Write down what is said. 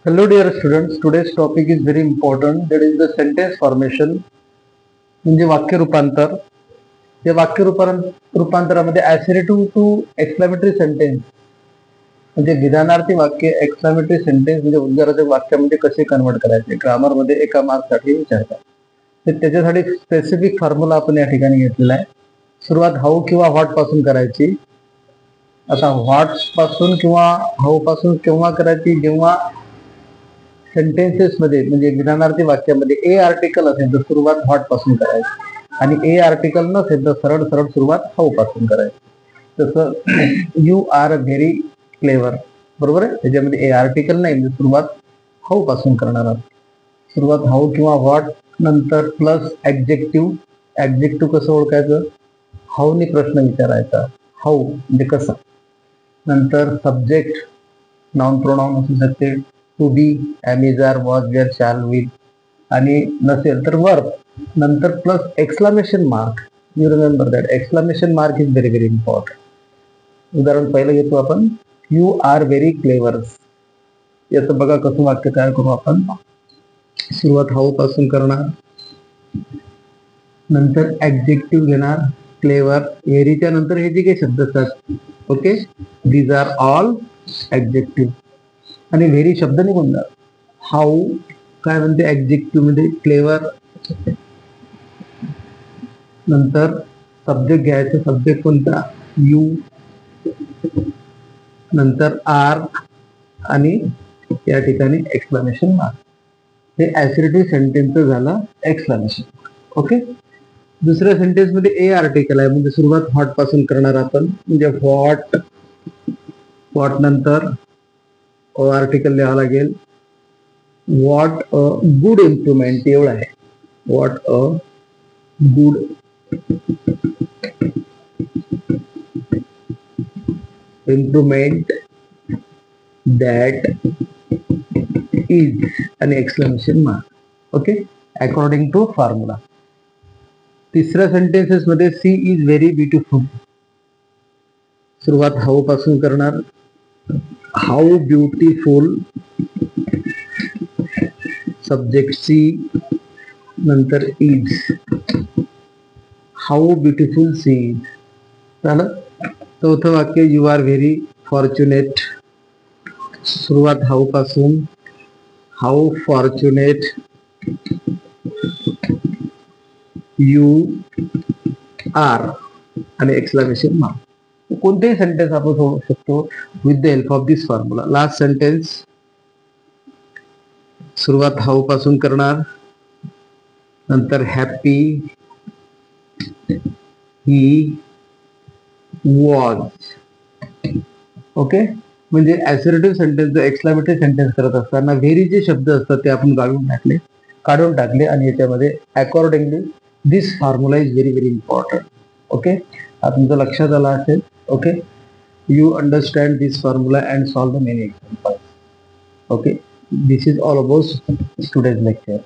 Hello dear students, today's topic is very important, that is the sentence formation म्हणजे वाक्य रूपांतर. या वाक्य रूपांतरामध्ये ॲसरेटिव्ह टू एक्सक्लेमेटरी सेंटेन्स म्हणजे विधानार्थी वाक्य एक्सक्लेमेटरी सेंटेन्स म्हणजे उद्गाराच्या वाक्यामध्ये कसे कन्वर्ट करायचे ग्रामरमध्ये एका मार्क्ससाठी विचारतात. तर त्याच्यासाठी स्पेसिफिक फॉर्म्युला आपण या ठिकाणी घेतलेला आहे. सुरुवात हाऊ किंवा व्हॉट पासून करायची. आता व्हॉट पासून किंवा हाऊ पासून केव्हा करायची, जेव्हा सेंटेन्सेस मध्ये म्हणजे विधानार्थी वाक्यामध्ये ए आर्टिकल असेल तर सुरुवात व्हॉट पासून करायची आणि ए आर्टिकल नसेल तर सरळ सरळ सुरुवात हाऊ पासून करायची. तसं यू आर व्हेरी क्लेवर, बरोबर आहे. त्याच्यामध्ये ए आर्टिकल नाही म्हणजे सुरुवात हाऊ पासून करणार आहोत. सुरुवात हाऊ किंवा व्हॉट नंतर प्लस ऍडजेक्टिव्ह. ऍडजेक्टिव्ह कसं ओळखायचं, हाऊने प्रश्न विचारायचा, हाऊ म्हणजे कसं. नंतर सब्जेक्ट नाउन प्रोनाउन असू शकते, to be, am is, are, was, were, shall, will आणि नसेल तर वर्ब. नंतर plus exclamation mark. You remember that exclamation mark is very very important. उदाहरण पहिलं घेतो आपण, यू आर व्हेरी क्लेवर. याचं बघा कसं वाक्य तयार करू आपण. सुरुवात हाऊ पासून करणार, नंतर ऍडजेक्टिव्ह घेणार क्लेवर. व्हेरीच्या नंतर हे जे काही शब्द असतात, okay, these are all adjective आणि व्हेरी शब्द निघून जात. हाऊ काय म्हणते ऍडजेक्टिव्ह मध्ये क्लेवर. नंतर सब्जेक्ट घ्यायचं, सब्जेक्ट कोणता, यू. नंतर आर आणि या ठिकाणी एक्सक्लेमेशन मार्क. हे ऍसरेटिव्ह सेंटेन्स झालं एक्सक्लेमेशन. ओके. दुसऱ्या सेंटेन्स मध्ये ए आर्टिकल आहे म्हणजे सुरुवात व्हॉट पासून करणार आपण म्हणजे व्हॉट. व्हॉट नंतर आर्टिकल लिहावं लागेल. व्हॉट अ गुड इम्प्रुव्हमेंट एवढं आहे. What a good improvement that is आणि exclamation mark. Okay, according to formula. तिसऱ्या सेंटेन्सेस मध्ये सी इज व्हेरी ब्युटिफुल. सुरुवात हाऊ पासून करणार, हाऊ ब्युटिफुल, सब्जेक्ट सी नंतर is, how beautiful she is. झालं. चौथं वाक्य, यू आर व्हेरी फॉर्च्युनेट. सुरुवात हाऊ पासून, हाऊ फॉर्च्युनेट यू आर आणि एक्सक्लेमेशन मार्क. कोणतेही सेंटेन्स आपण सोडू शकतो with the help of this formula. Last sentence, सुरुवात हाऊ पासून करणार, नंतर हॅपी ही वॉज. ओके, म्हणजे ऍसरेटिव्ह सेंटेन्स एक्सक्लेमेटरी सेंटेन्स करत असताना व्हेरी जे शब्द असतात ते आपण काढून टाकले आणि याच्यामध्ये accordingly this formula is very very important. Okay, हा तुमचं लक्षात आला असेल. Okay, you understand this formula and solve the many examples. Okay, this is all about today's lecture.